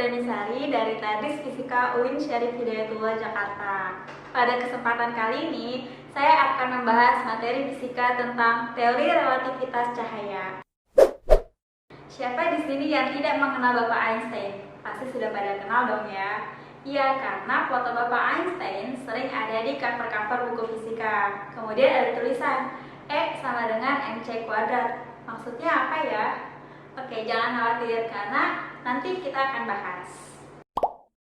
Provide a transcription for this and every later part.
Wardhanisari dari Tadris Fisika UIN Syarif Hidayatullah Jakarta. Pada kesempatan kali ini, saya akan membahas materi fisika tentang teori relativitas cahaya. Siapa di sini yang tidak mengenal Bapak Einstein? Pasti sudah pada kenal dong ya. Iya, karena foto Bapak Einstein sering ada di cover-cover buku fisika. Kemudian ada tulisan E sama dengan mc kuadrat. Maksudnya apa ya? Oke, jangan khawatir karena nanti kita akan bahas.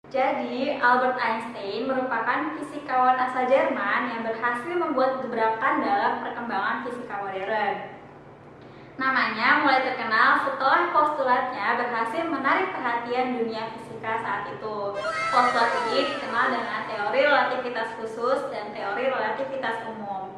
Jadi, Albert Einstein merupakan fisikawan asal Jerman yang berhasil membuat gebrakan dalam perkembangan fisika modern. Namanya mulai terkenal setelah postulatnya berhasil menarik perhatian dunia fisika saat itu. Postulat ini dikenal dengan teori relativitas khusus dan teori relativitas umum.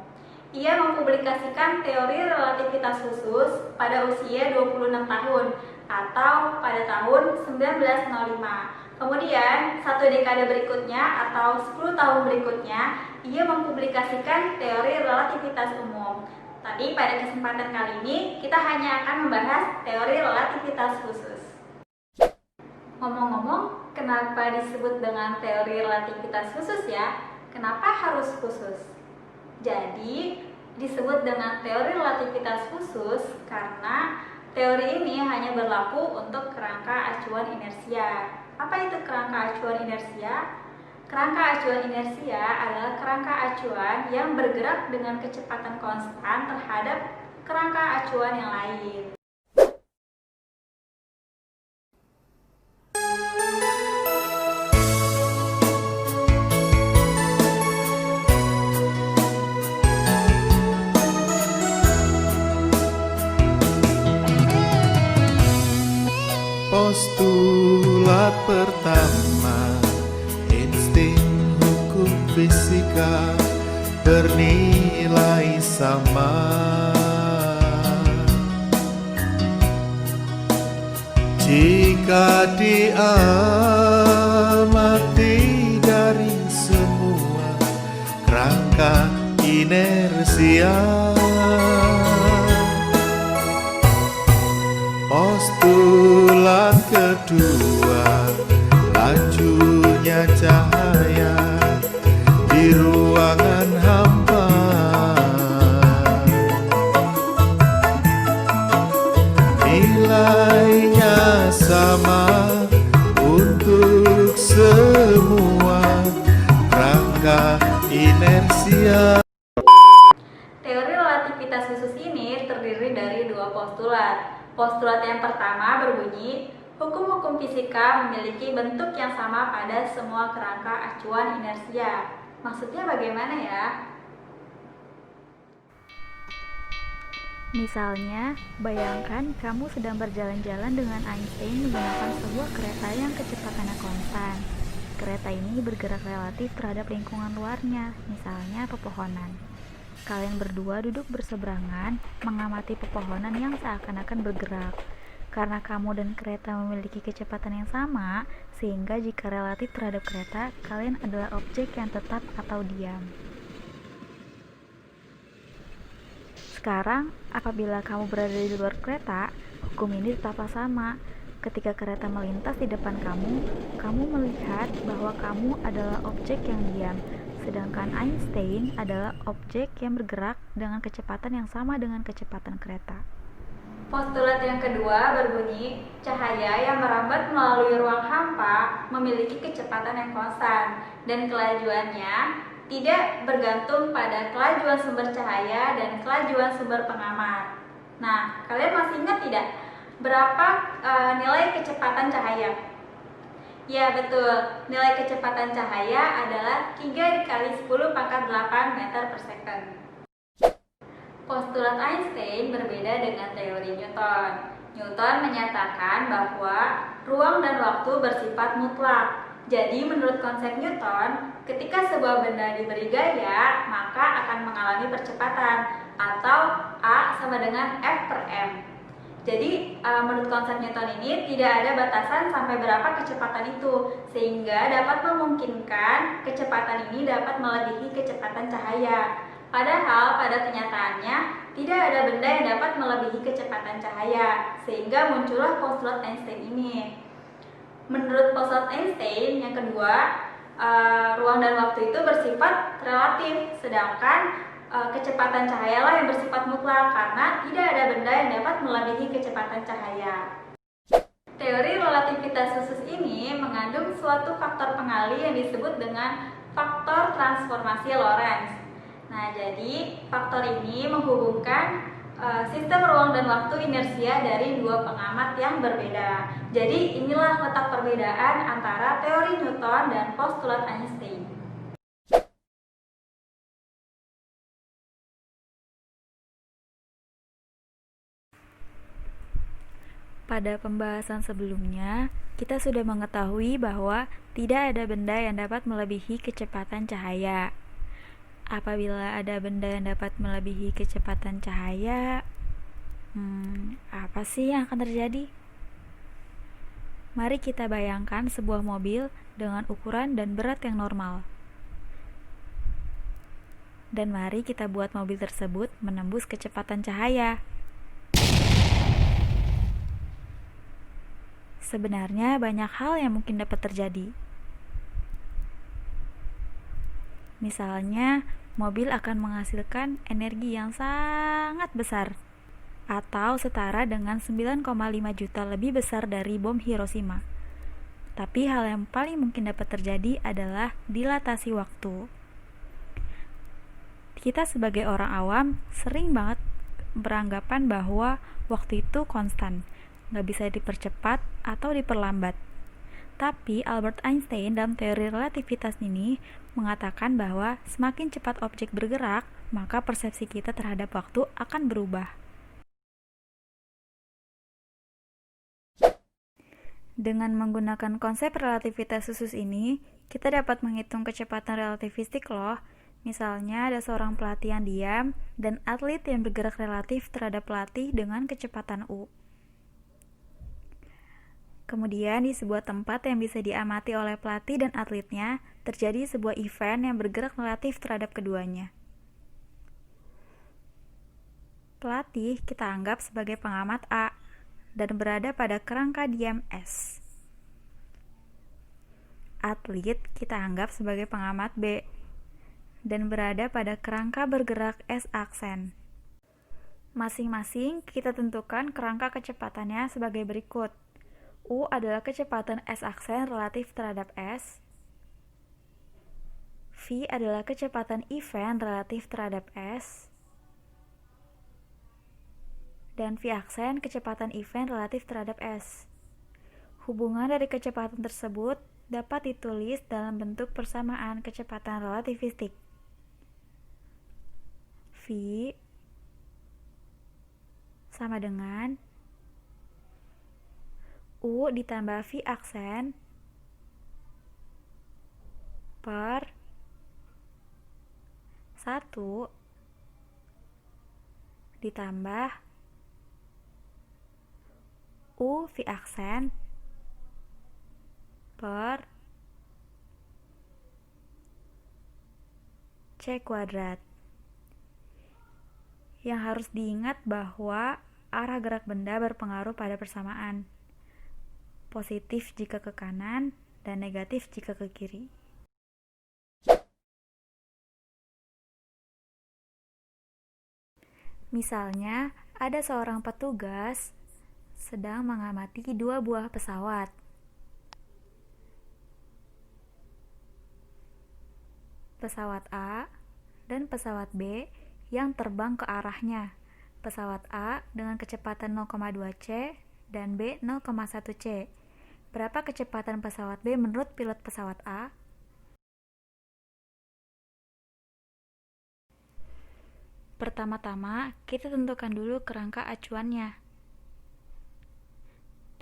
Ia mempublikasikan teori relativitas khusus pada usia 26 tahun atau pada tahun 1905. Kemudian, satu dekade berikutnya atau 10 tahun berikutnya, ia mempublikasikan teori relativitas umum. Tapi pada kesempatan kali ini, kita hanya akan membahas teori relativitas khusus. Ngomong-ngomong, kenapa disebut dengan teori relativitas khusus ya? Kenapa harus khusus? Jadi, disebut dengan teori relativitas khusus karena teori ini hanya berlaku untuk kerangka acuan inersia. Apa itu kerangka acuan inersia? Kerangka acuan inersia adalah kerangka acuan yang bergerak dengan kecepatan konstan terhadap kerangka acuan yang lain. Postulat pertama, insting hukum fisika bernilai sama. Jika diamati dari semua kerangka inersia, postulat kedua, lajunya cahaya di ruangan hampa. Nilainya sama untuk semua kerangka inersia. Teori relativitas khusus ini terdiri dari dua postulat. Postulat yang pertama berbunyi, hukum-hukum fisika memiliki bentuk yang sama pada semua kerangka acuan inersia. Maksudnya bagaimana ya? Misalnya, bayangkan kamu sedang berjalan-jalan dengan Einstein menggunakan sebuah kereta yang kecepatannya konstan. Kereta ini bergerak relatif terhadap lingkungan luarnya, misalnya pepohonan. Kalian berdua duduk berseberangan, mengamati pepohonan yang seakan-akan bergerak. Karena kamu dan kereta memiliki kecepatan yang sama, sehingga jika relatif terhadap kereta, kalian adalah objek yang tetap atau diam. Sekarang, apabila kamu berada di luar kereta, hukum ini tetaplah sama. Ketika kereta melintas di depan kamu melihat bahwa kamu adalah objek yang diam, sedangkan Einstein adalah objek yang bergerak dengan kecepatan yang sama dengan kecepatan kereta. Postulat yang kedua berbunyi, cahaya yang merambat melalui ruang hampa memiliki kecepatan yang konstan dan kelajuannya tidak bergantung pada kelajuan sumber cahaya dan kelajuan sumber pengamat. Nah, kalian masih ingat tidak berapa nilai kecepatan cahaya? Ya betul, nilai kecepatan cahaya adalah 3 dikali 10 pangkat 8 meter per second. Postulat Einstein berbeda dengan teori Newton. Newton menyatakan bahwa ruang dan waktu bersifat mutlak. Jadi menurut konsep Newton, ketika sebuah benda diberi gaya, maka akan mengalami percepatan atau A sama dengan F per M. Jadi menurut konsep Newton ini tidak ada batasan sampai berapa kecepatan itu, sehingga dapat memungkinkan kecepatan ini dapat melebihi kecepatan cahaya. Padahal pada kenyataannya tidak ada benda yang dapat melebihi kecepatan cahaya, sehingga muncullah postulat Einstein ini. Menurut postulate Einstein yang kedua, ruang dan waktu itu bersifat relatif, sedangkan kecepatan cahaya lah yang bersifat mutlak karena tidak ada benda yang dapat melebihi kecepatan cahaya. Teori relativitas khusus ini mengandung suatu faktor pengali yang disebut dengan faktor transformasi Lorentz. Nah, jadi faktor ini menghubungkan sistem ruang dan waktu inersia dari dua pengamat yang berbeda. Jadi inilah letak perbedaan antara teori Newton dan postulat Einstein. Pada pembahasan sebelumnya, kita sudah mengetahui bahwa tidak ada benda yang dapat melebihi kecepatan cahaya. Apabila ada benda yang dapat melebihi kecepatan cahaya, apa sih yang akan terjadi? Mari kita bayangkan sebuah mobil dengan ukuran dan berat yang normal. Dan mari kita buat mobil tersebut menembus kecepatan cahaya. Sebenarnya banyak hal yang mungkin dapat terjadi. Misalnya, mobil akan menghasilkan energi yang sangat besar, atau setara dengan 9,5 juta lebih besar dari bom Hiroshima. Tapi hal yang paling mungkin dapat terjadi adalah dilatasi waktu. Kita sebagai orang awam sering banget beranggapan bahwa waktu itu konstan, nggak bisa dipercepat atau diperlambat. Tapi Albert Einstein dalam teori relativitas ini mengatakan bahwa semakin cepat objek bergerak, maka persepsi kita terhadap waktu akan berubah. Dengan menggunakan konsep relativitas khusus ini, kita dapat menghitung kecepatan relativistik loh. Misalnya ada seorang pelatih yang diam dan atlet yang bergerak relatif terhadap pelatih dengan kecepatan U. Kemudian di sebuah tempat yang bisa diamati oleh pelatih dan atletnya, terjadi sebuah event yang bergerak relatif terhadap keduanya. Pelatih kita anggap sebagai pengamat A dan berada pada kerangka diam S. Atlet kita anggap sebagai pengamat B dan berada pada kerangka bergerak S aksen. Masing-masing kita tentukan kerangka kecepatannya sebagai berikut. U adalah kecepatan S aksen relatif terhadap S. V adalah kecepatan event relatif terhadap S. Dan V aksen kecepatan event relatif terhadap S. Hubungan dari kecepatan tersebut dapat ditulis dalam bentuk persamaan kecepatan relativistik. V sama dengan U ditambah V aksen per 1 ditambah U V aksen per C kuadrat. Yang harus diingat bahwa arah gerak benda berpengaruh pada persamaan. Positif jika ke kanan dan negatif jika ke kiri. Misalnya, ada seorang petugas sedang mengamati dua buah pesawat. Pesawat A dan pesawat B yang terbang ke arahnya. Pesawat A dengan kecepatan 0,2 C dan B 0,1 C. Berapa kecepatan pesawat B menurut pilot pesawat A? Pertama-tama, kita tentukan dulu kerangka acuannya.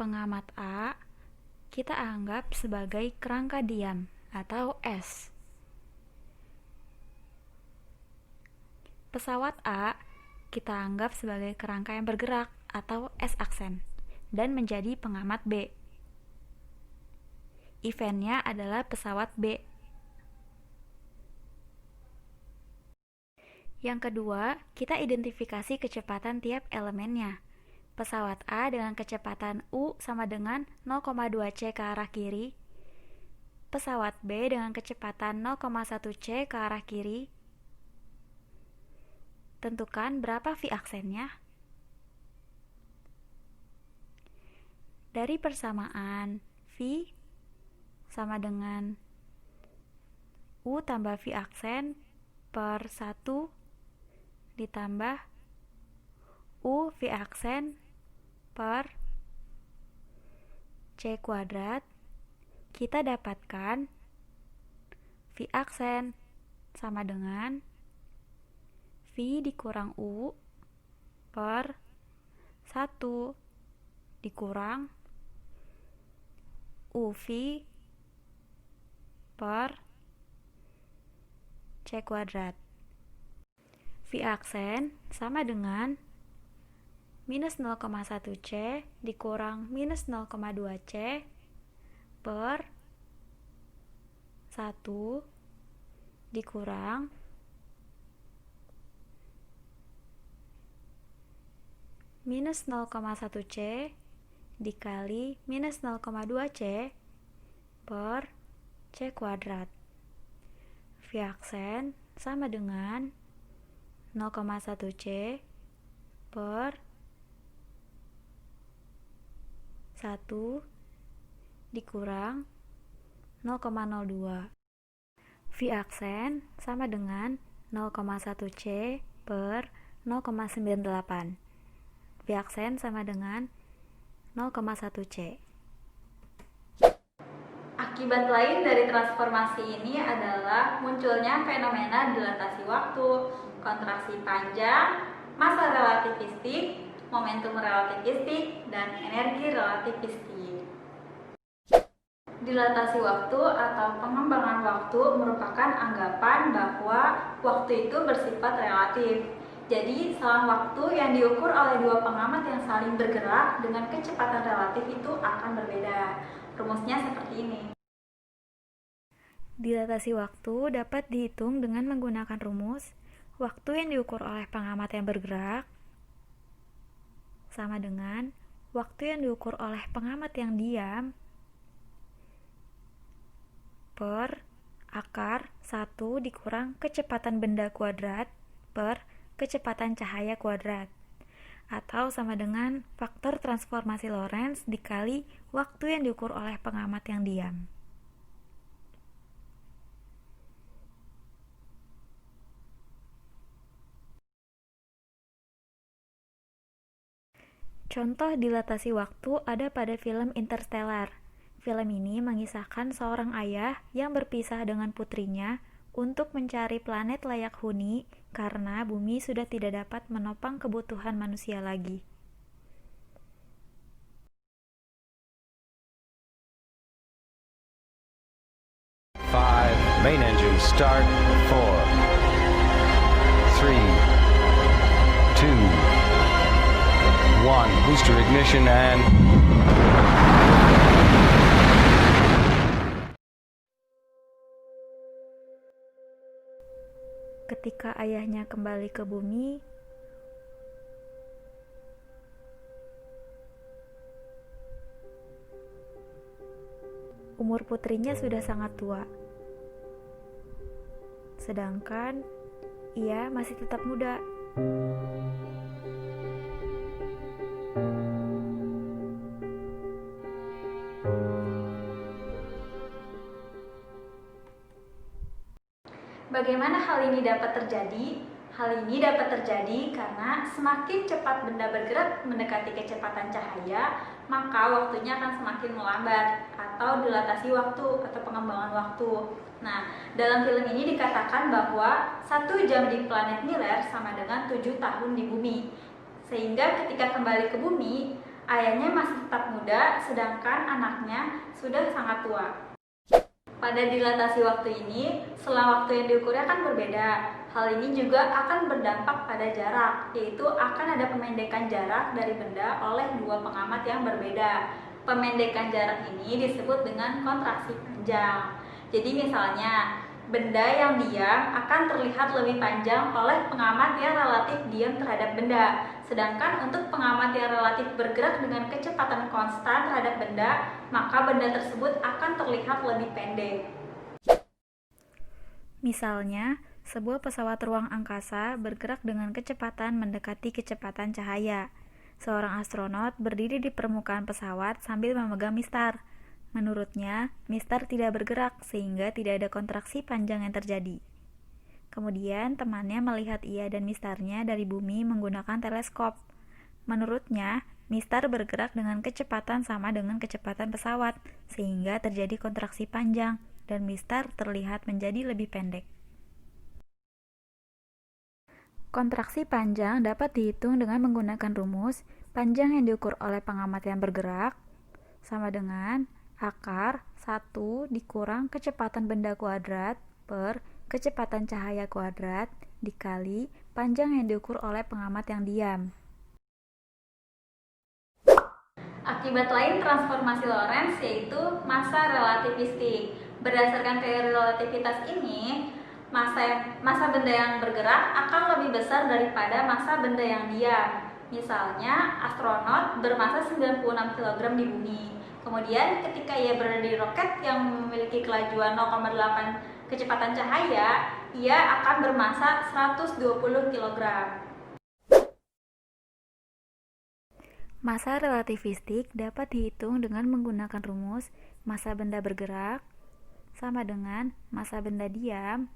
Pengamat A kita anggap sebagai kerangka diam atau S. Pesawat A kita anggap sebagai kerangka yang bergerak atau S aksen dan menjadi pengamat B. Eventnya adalah pesawat B. Yang kedua, kita identifikasi kecepatan tiap elemennya. Pesawat A dengan kecepatan U sama dengan 0,2 C ke arah kiri. Pesawat B dengan kecepatan 0,1 C ke arah kiri. Tentukan berapa V aksennya. Dari persamaan V sama dengan U tambah V aksen per 1 ditambah U V aksen per C kuadrat, kita dapatkan V aksen sama dengan V dikurang U per 1 dikurang UV per C kuadrat. V aksen sama dengan minus 0,1 C dikurang minus 0,2 C per 1 dikurang minus 0,1 C dikali minus 0,2 C per C kuadrat. V aksen sama dengan 0,1 C per 1 dikurang 0,02. V aksen sama dengan 0,1 C per 0,98. V aksen sama dengan 0,1 C. Akibat lain dari transformasi ini adalah munculnya fenomena dilatasi waktu, kontraksi panjang, massa relativistik, momentum relativistik, dan energi relativistik. Dilatasi waktu atau pengembangan waktu merupakan anggapan bahwa waktu itu bersifat relatif. Jadi, selang waktu yang diukur oleh dua pengamat yang saling bergerak dengan kecepatan relatif itu akan berbeda. Rumusnya seperti ini. Dilatasi waktu dapat dihitung dengan menggunakan rumus waktu yang diukur oleh pengamat yang bergerak sama dengan waktu yang diukur oleh pengamat yang diam per akar 1 dikurang kecepatan benda kuadrat per kecepatan cahaya kuadrat, atau sama dengan faktor transformasi Lorentz dikali waktu yang diukur oleh pengamat yang diam. Contoh dilatasi waktu ada pada film Interstellar. Film ini mengisahkan seorang ayah yang berpisah dengan putrinya untuk mencari planet layak huni karena bumi sudah tidak dapat menopang kebutuhan manusia lagi. Five, main engine start, 4, 3, 2, 1, booster ignition and... Ketika ayahnya kembali ke bumi, umur putrinya sudah sangat tua. Sedangkan ia masih tetap muda. Bagaimana hal ini dapat terjadi? Hal ini dapat terjadi karena semakin cepat benda bergerak mendekati kecepatan cahaya, maka waktunya akan semakin melambat atau dilatasi waktu atau pengembangan waktu. Nah, dalam film ini dikatakan bahwa 1 jam di planet Miller sama dengan 7 tahun di bumi. Sehingga ketika kembali ke bumi, ayahnya masih tetap muda, sedangkan anaknya sudah sangat tua. Pada dilatasi waktu ini, selang waktu yang diukurnya akan berbeda. Hal ini juga akan berdampak pada jarak, yaitu akan ada pemendekan jarak dari benda oleh dua pengamat yang berbeda. Pemendekan jarak ini disebut dengan kontraksi panjang. Jadi misalnya, benda yang diam akan terlihat lebih panjang oleh pengamat yang relatif diam terhadap benda. Sedangkan untuk pengamat yang relatif bergerak dengan kecepatan konstan terhadap benda, maka benda tersebut akan terlihat lebih pendek. Misalnya, sebuah pesawat ruang angkasa bergerak dengan kecepatan mendekati kecepatan cahaya. Seorang astronot berdiri di permukaan pesawat sambil memegang mistar. Menurutnya, mistar tidak bergerak sehingga tidak ada kontraksi panjang yang terjadi. Kemudian, temannya melihat ia dan mistarnya dari bumi menggunakan teleskop. Menurutnya, mistar bergerak dengan kecepatan sama dengan kecepatan pesawat, sehingga terjadi kontraksi panjang, dan mistar terlihat menjadi lebih pendek. Kontraksi panjang dapat dihitung dengan menggunakan rumus panjang yang diukur oleh pengamat yang bergerak sama dengan akar 1 dikurang kecepatan benda kuadrat per kecepatan cahaya kuadrat dikali panjang yang diukur oleh pengamat yang diam. Akibat lain transformasi Lorentz yaitu massa relativistik. Berdasarkan teori relativitas ini, massa benda yang bergerak akan lebih besar daripada massa benda yang diam. Misalnya, astronot bermassa 96 kg di bumi. Kemudian, ketika ia berada di roket yang memiliki kelajuan 0,8 kecepatan cahaya, ia akan bermassa 120 kg. Massa relativistik dapat dihitung dengan menggunakan rumus massa benda bergerak sama dengan massa benda diam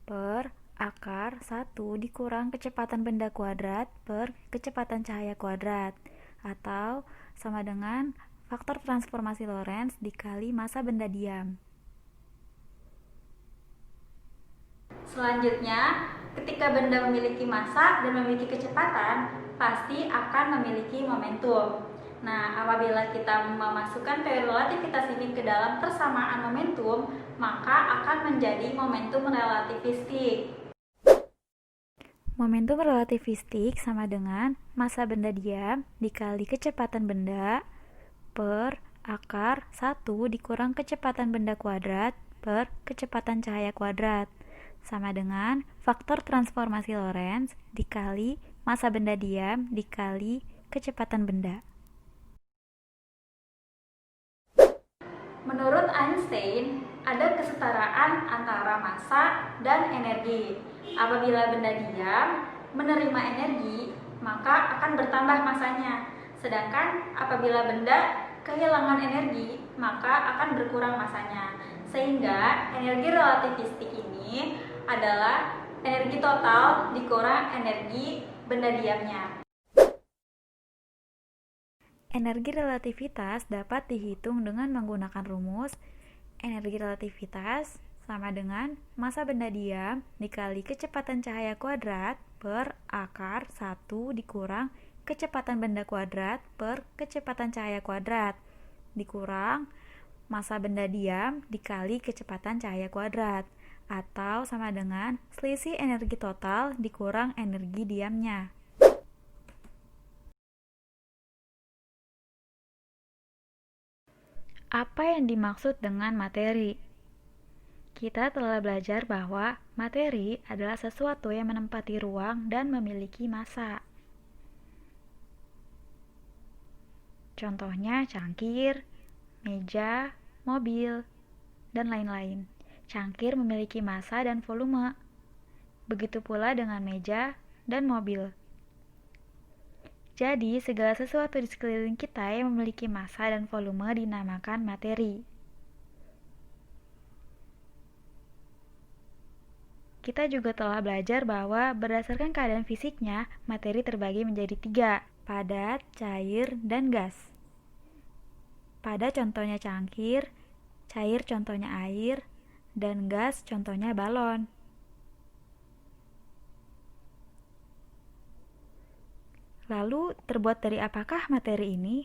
per akar 1 dikurang kecepatan benda kuadrat per kecepatan cahaya kuadrat, atau sama dengan faktor transformasi Lorentz dikali massa benda diam. Selanjutnya, ketika benda memiliki massa dan memiliki kecepatan, pasti akan memiliki momentum. Nah, apabila kita memasukkan teori relativitas ini ke dalam persamaan momentum, maka akan menjadi momentum relativistik. Momentum relativistik sama dengan massa benda diam dikali kecepatan benda per akar 1 dikurang kecepatan benda kuadrat per kecepatan cahaya kuadrat, sama dengan faktor transformasi Lorentz dikali massa benda diam dikali kecepatan benda. Menurut Einstein, ada kesetaraan antara massa dan energi. Apabila benda diam menerima energi, maka akan bertambah massanya. Sedangkan apabila benda kehilangan energi, maka akan berkurang massanya. Sehingga energi relativistik ini adalah energi total dikurang energi benda diamnya. Energi relativitas dapat dihitung dengan menggunakan rumus energi relativitas sama dengan massa benda diam dikali kecepatan cahaya kuadrat per akar 1 dikurang kecepatan benda kuadrat per kecepatan cahaya kuadrat dikurang massa benda diam dikali kecepatan cahaya kuadrat, atau sama dengan selisih energi total dikurang energi diamnya. Apa yang dimaksud dengan materi? Kita telah belajar bahwa materi adalah sesuatu yang menempati ruang dan memiliki massa. Contohnya cangkir, meja, mobil, dan lain-lain. Cangkir memiliki massa dan volume. Begitu pula dengan meja dan mobil. Jadi, segala sesuatu di sekeliling kita yang memiliki massa dan volume dinamakan materi. Kita juga telah belajar bahwa berdasarkan keadaan fisiknya, materi terbagi menjadi 3, padat, cair, dan gas. Padat contohnya cangkir, cair contohnya air, dan gas contohnya balon. Lalu, terbuat dari apakah materi ini?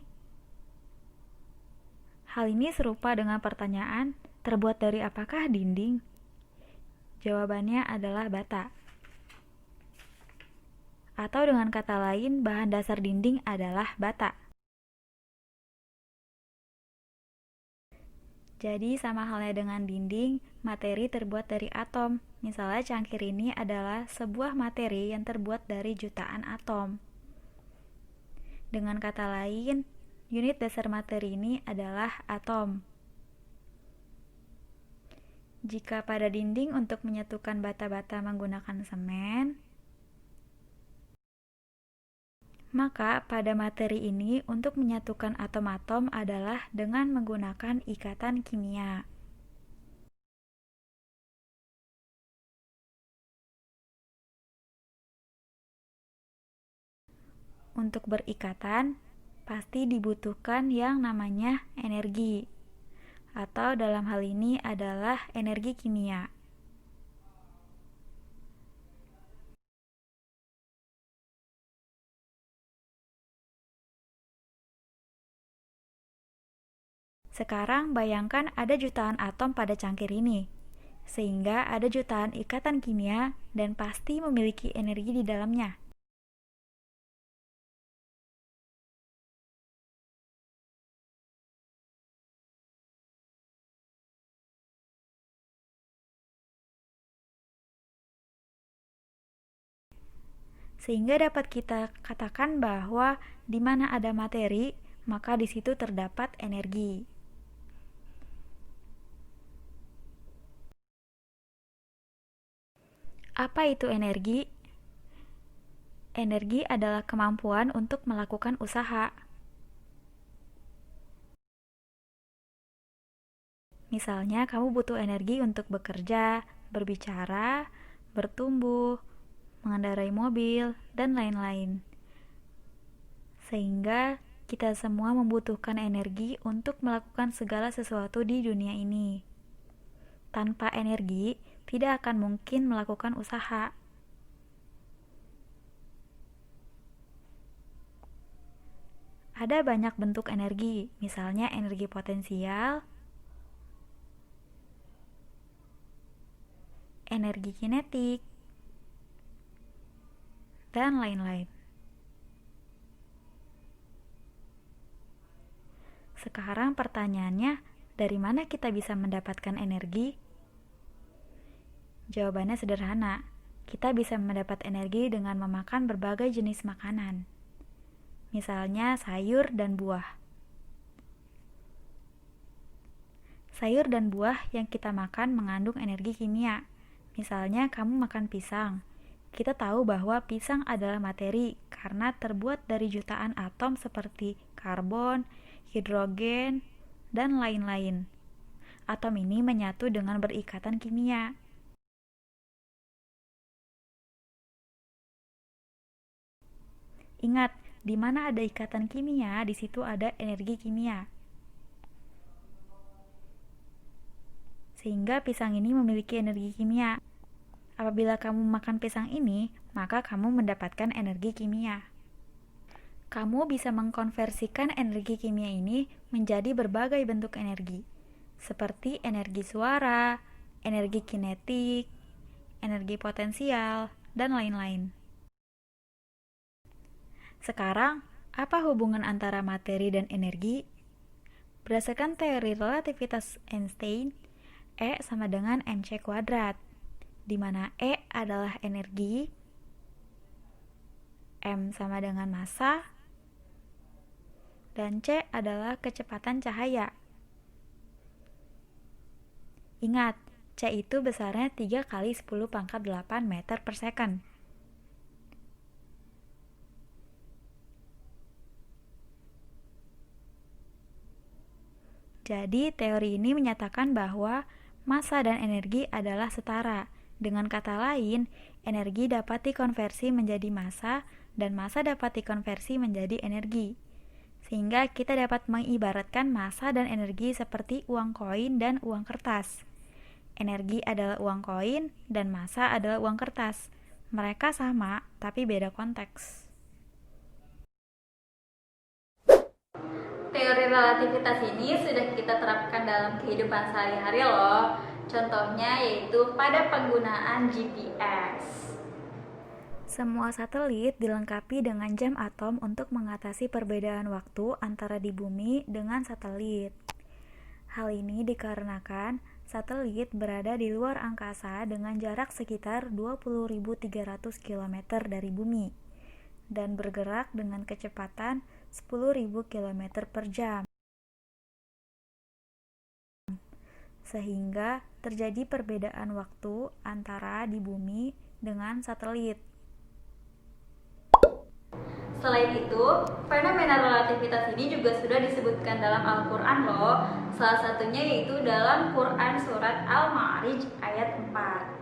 Hal ini serupa dengan pertanyaan, terbuat dari apakah dinding? Jawabannya adalah bata. Atau dengan kata lain, bahan dasar dinding adalah bata. Jadi sama halnya dengan dinding, materi terbuat dari atom. Misalnya cangkir ini adalah sebuah materi yang terbuat dari jutaan atom. Dengan kata lain, unit dasar materi ini adalah atom. Jika pada dinding untuk menyatukan bata-bata menggunakan semen, maka pada materi ini untuk menyatukan atom-atom adalah dengan menggunakan ikatan kimia. Untuk berikatan, pasti dibutuhkan yang namanya energi, atau dalam hal ini adalah energi kimia. Sekarang bayangkan ada jutaan atom pada cangkir ini, sehingga ada jutaan ikatan kimia dan pasti memiliki energi di dalamnya. Sehingga dapat kita katakan bahwa di mana ada materi, maka di situ terdapat energi. Apa itu energi? Energi adalah kemampuan untuk melakukan usaha. Misalnya, kamu butuh energi untuk bekerja, berbicara, bertumbuh, mengendarai mobil, dan lain-lain. Sehingga kita semua membutuhkan energi untuk melakukan segala sesuatu di dunia ini. Tanpa energi, tidak akan mungkin melakukan usaha. Ada banyak bentuk energi, misalnya energi potensial, energi kinetik, dan lain-lain. Sekarang pertanyaannya, dari mana kita bisa mendapatkan energi? Jawabannya sederhana. Kita bisa mendapat energi dengan memakan berbagai jenis makanan. Misalnya sayur dan buah. Sayur dan buah yang kita makan mengandung energi kimia. Misalnya kamu makan pisang. Kita tahu bahwa pisang adalah materi karena terbuat dari jutaan atom seperti karbon, hidrogen, dan lain-lain. Atom ini menyatu dengan berikatan kimia. Ingat, di mana ada ikatan kimia, di situ ada energi kimia. Sehingga pisang ini memiliki energi kimia. Apabila kamu makan pisang ini, maka kamu mendapatkan energi kimia. Kamu bisa mengkonversikan energi kimia ini menjadi berbagai bentuk energi, seperti energi suara, energi kinetik, energi potensial, dan lain-lain. Sekarang, apa hubungan antara materi dan energi? Berdasarkan teori relativitas Einstein, E sama dengan mc², di mana E adalah energi, m sama dengan massa, dan c adalah kecepatan cahaya. Ingat, c itu besarnya 3 kali 10⁸ meter per second. Jadi, teori ini menyatakan bahwa massa dan energi adalah setara. Dengan kata lain, energi dapat dikonversi menjadi massa dan massa dapat dikonversi menjadi energi. Sehingga kita dapat mengibaratkan massa dan energi seperti uang koin dan uang kertas. Energi adalah uang koin dan massa adalah uang kertas. Mereka sama, tapi beda konteks. Teori relativitas ini sudah kita terapkan dalam kehidupan sehari-hari loh. Contohnya yaitu pada penggunaan GPS. Semua satelit dilengkapi dengan jam atom untuk mengatasi perbedaan waktu antara di bumi dengan satelit. Hal ini dikarenakan satelit berada di luar angkasa dengan jarak sekitar 20.300 km dari bumi dan bergerak dengan kecepatan 10.000 km per jam. Sehingga terjadi perbedaan waktu antara di bumi dengan satelit. Selain itu, fenomena relativitas ini juga sudah disebutkan dalam Al-Quran loh. Salah satunya yaitu dalam Quran Surat Al-Ma'arij ayat 4.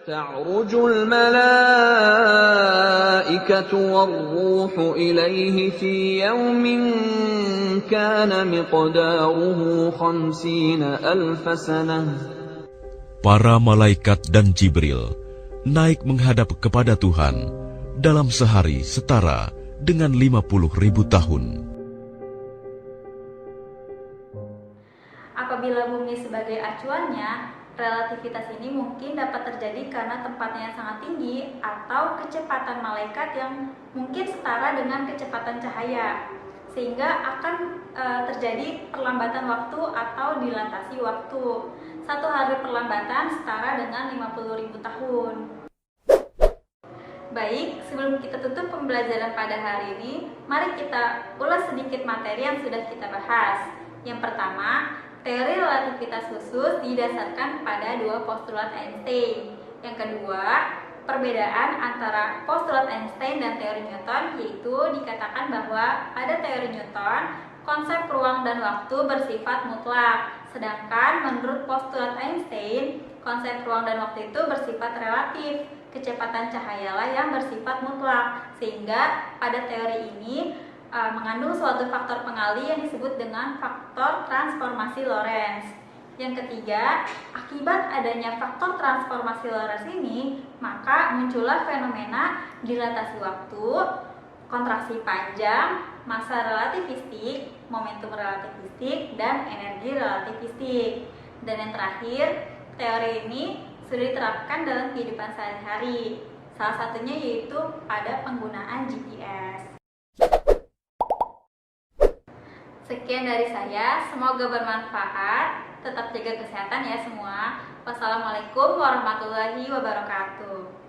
تعرج الملائكة والروح إليه في يوم كان مقداره 50,000 سنة. Para malaikat dan Jibril naik menghadap kepada Tuhan dalam sehari setara dengan 50.000 tahun. Apabila bumi sebagai acuannya, relativitas ini mungkin dapat terjadi karena tempatnya yang sangat tinggi atau kecepatan malaikat yang mungkin setara dengan kecepatan cahaya, sehingga akan terjadi perlambatan waktu atau dilatasi waktu. Satu hari perlambatan setara dengan 50.000 tahun. Baik, sebelum kita tutup pembelajaran pada hari ini, mari kita ulas sedikit materi yang sudah kita bahas. Yang pertama, teori relativitas khusus didasarkan pada dua postulat Einstein. Yang kedua, perbedaan antara postulat Einstein dan teori Newton, yaitu dikatakan bahwa pada teori Newton, konsep ruang dan waktu bersifat mutlak. Sedangkan menurut postulat Einstein, konsep ruang dan waktu itu bersifat relatif. Kecepatan cahayalah yang bersifat mutlak. Sehingga pada teori ini mengandung suatu faktor pengali yang disebut dengan faktor transformasi Lorentz. Yang ketiga, akibat adanya faktor transformasi Lorentz ini, maka muncullah fenomena dilatasi waktu, kontraksi panjang, massa relativistik, momentum relativistik, dan energi relativistik. Dan yang terakhir, teori ini sudah diterapkan dalam kehidupan sehari-hari. Salah satunya yaitu pada penggunaan GPS. Sekian dari saya, semoga bermanfaat. Tetap jaga kesehatan ya semua. Wassalamualaikum warahmatullahi wabarakatuh.